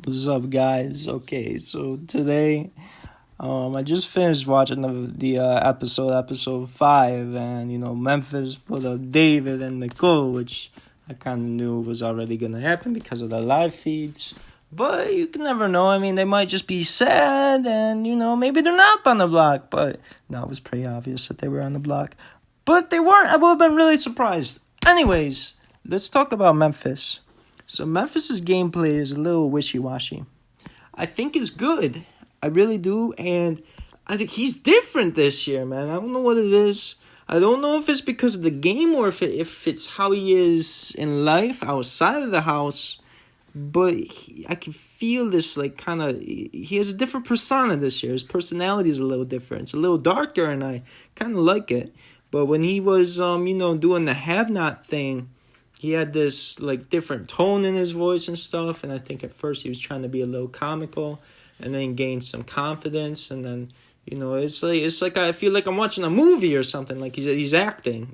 What's up, guys? Okay, so today, I just finished watching the episode 5, and Memphis put up David and Nicole, which I kind of knew was already gonna happen because of the live feeds. But you can never know. I mean, they might just be sad, and maybe they're not on the block. But no, it was pretty obvious that they were on the block. But they weren't. I would have been really surprised. Anyways, let's talk about Memphis. So Memphis's gameplay is a little wishy-washy. I think it's good. I really do. And I think he's different this year, man. I don't know what it is. I don't know if it's because of the game or if it's how he is in life outside of the house. But I can feel this, like, kind of... He has a different persona this year. His personality is a little different. It's a little darker, and I kind of like it. But when he was, doing the have-not thing... He had this, like, different tone in his voice and stuff, and I think at first he was trying to be a little comical, and then gain some confidence, and then, it's like I feel like I'm watching a movie or something, like he's acting,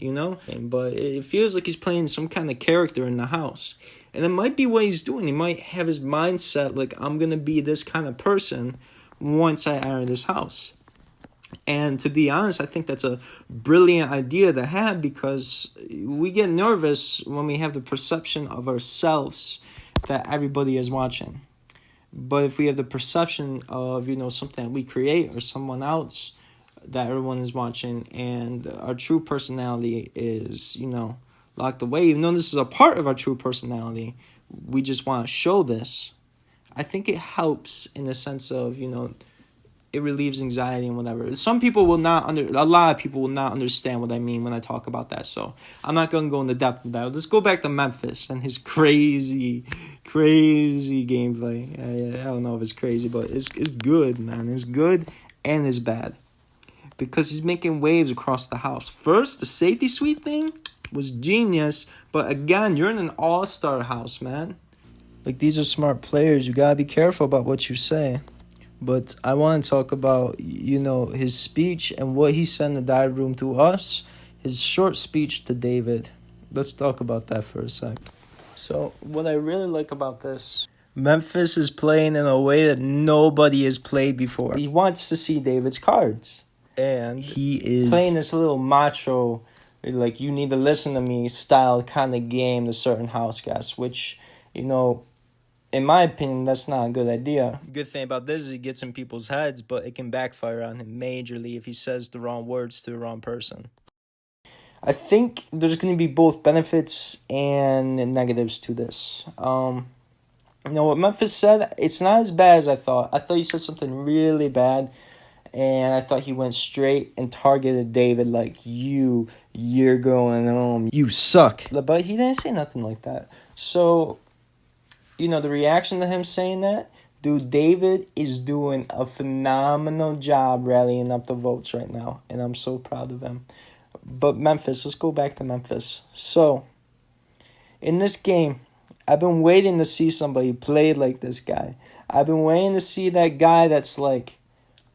but it feels like he's playing some kind of character in the house, and it might be what he's doing. He might have his mindset, like, I'm gonna be this kind of person once I enter this house. And to be honest, I think that's a brilliant idea to have because we get nervous when we have the perception of ourselves that everybody is watching. But if we have the perception of, something that we create or someone else that everyone is watching and our true personality is, locked away, even though this is a part of our true personality, we just want to show this. I think it helps in the sense of, it relieves anxiety and whatever. A lot of people will not understand what I mean when I talk about that. So I'm not going to go into depth with that. Let's go back to Memphis and his crazy gameplay. I don't know if it's crazy, but it's good, man. It's good and it's bad. Because he's making waves across the house. First, the safety suite thing was genius. But again, you're in an all-star house, man. Like, these are smart players. You got to be careful about what you say. But I want to talk about, his speech and what he said in the diary room to us. His short speech to David. Let's talk about that for a sec. So, what I really like about this, Memphis is playing in a way that nobody has played before. He wants to see David's cards. And he is playing this little macho, like, you need to listen to me style kind of game to certain house guests, which, in my opinion, that's not a good idea. Good thing about this is he gets in people's heads, but it can backfire on him majorly if he says the wrong words to the wrong person. I think there's going to be both benefits and negatives to this. What Memphis said, it's not as bad as I thought. I thought he said something really bad, and I thought he went straight and targeted David like, you're going home, you suck. But he didn't say nothing like that. So... the reaction to him saying that, dude, David is doing a phenomenal job rallying up the votes right now, and I'm so proud of him. But Memphis, let's go back to Memphis. So, in this game, I've been waiting to see somebody play like this guy. I've been waiting to see that guy that's like,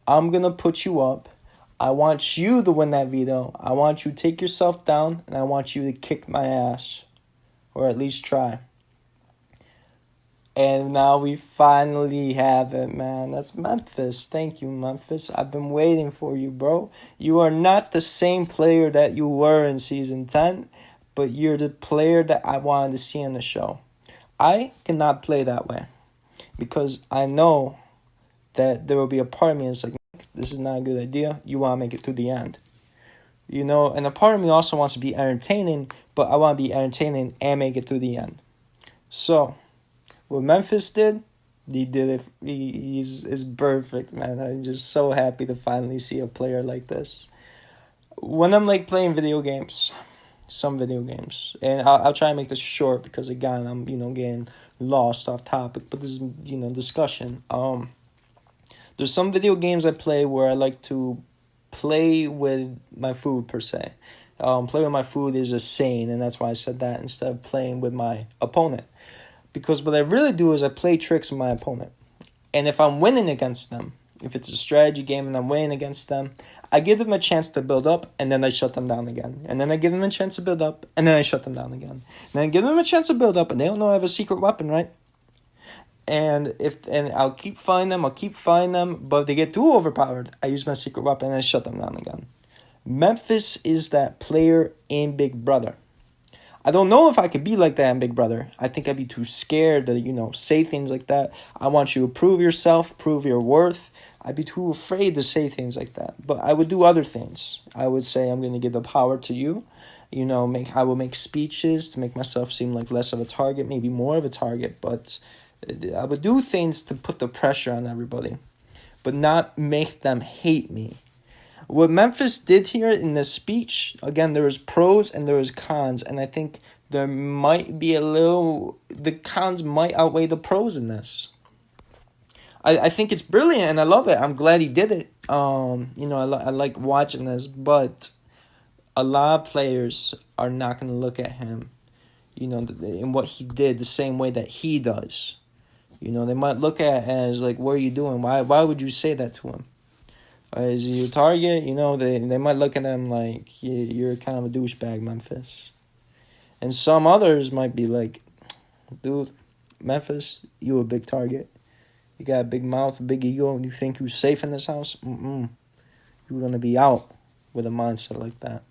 I'm going to put you up. I want you to win that veto. I want you to take yourself down, and I want you to kick my ass, or at least try. And now we finally have it, man. That's Memphis. Thank you, Memphis. I've been waiting for you, bro. You are not the same player that you were in Season 10, but you're the player that I wanted to see on the show. I cannot play that way because I know that there will be a part of me that's like, this is not a good idea. You want to make it to the end. And a part of me also wants to be entertaining, but I want to be entertaining and make it to the end. So... what Memphis did, he did it. He's perfect, man. I'm just so happy to finally see a player like this. When I'm like playing some video games, and I'll try and make this short because again I'm getting lost off topic. But this is discussion. There's some video games I play where I like to play with my food per se. Play with my food is a saying, and that's why I said that instead of playing with my opponent. Because what I really do is I play tricks with my opponent. And if I'm winning against them, if it's a strategy game and I'm winning against them, I give them a chance to build up, and then I shut them down again. And then I give them a chance to build up, and then I shut them down again. And then I give them a chance to build up, and they don't know I have a secret weapon, right? and I'll keep fighting them, but if they get too overpowered, I use my secret weapon and I shut them down again. Memphis is that player in Big Brother. I don't know if I could be like that in Big Brother. I think I'd be too scared to, say things like that. I want you to prove yourself, prove your worth. I'd be too afraid to say things like that. But I would do other things. I would say I'm going to give the power to you. I will make speeches to make myself seem like less of a target, maybe more of a target. But I would do things to put the pressure on everybody, but not make them hate me. What Memphis did here in this speech, again, there was pros and there was cons, and I think there might be the cons might outweigh the pros in this. I think it's brilliant and I love it. I'm glad he did it. I like watching this, but a lot of players are not going to look at him, in what he did the same way that he does. They might look at it as like, what are you doing? Why would you say that to him? Is he your target? They might look at him like, you're kind of a douchebag, Memphis. And some others might be like, dude, Memphis, you a big target. You got a big mouth, a big ego, and you think you're safe in this house? You're going to be out with a mindset like that.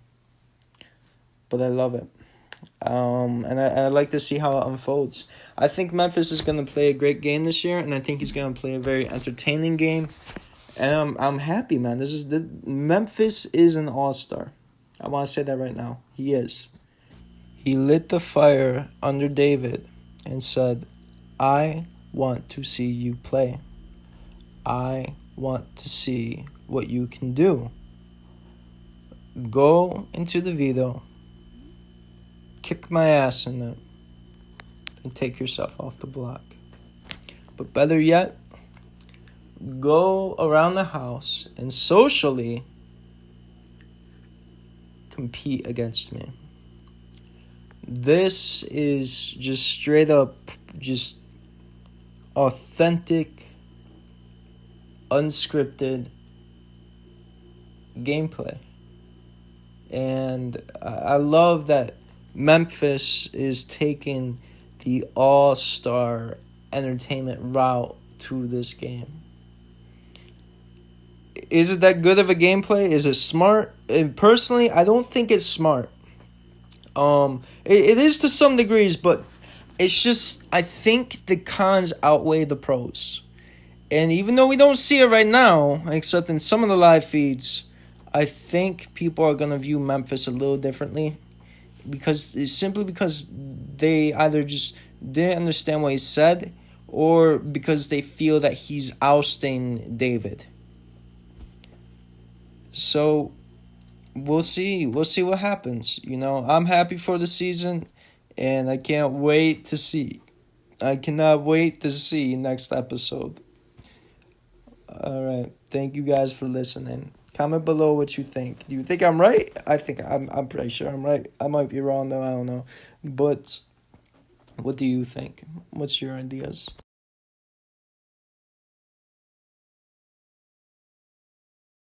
But I love it. And I like to see how it unfolds. I think Memphis is going to play a great game this year, and I think he's going to play a very entertaining game. And I'm happy, man. Memphis is an all-star. I want to say that right now. He is. He lit the fire under David and said, I want to see you play. I want to see what you can do. Go into the veto, kick my ass in it, and take yourself off the block. But better yet, go around the house and socially compete against me. This is just straight up, just authentic, unscripted gameplay. And I love that Memphis is taking the all-star entertainment route to this game. Is it that good of a gameplay? Is it smart? And personally, I don't think it's smart. It is to some degrees, but it's just, I think the cons outweigh the pros. And even though we don't see it right now, except in some of the live feeds, I think people are going to view Memphis a little differently. Because they either just didn't understand what he said, or because they feel that he's ousting David. So we'll see what happens. I'm happy for the season, and I cannot wait to see next episode. All right, thank you guys for listening. Comment below what you think. Do you think I'm right? I think I'm pretty sure I'm right. I might be wrong though, I don't know. But what do you think? What's your ideas?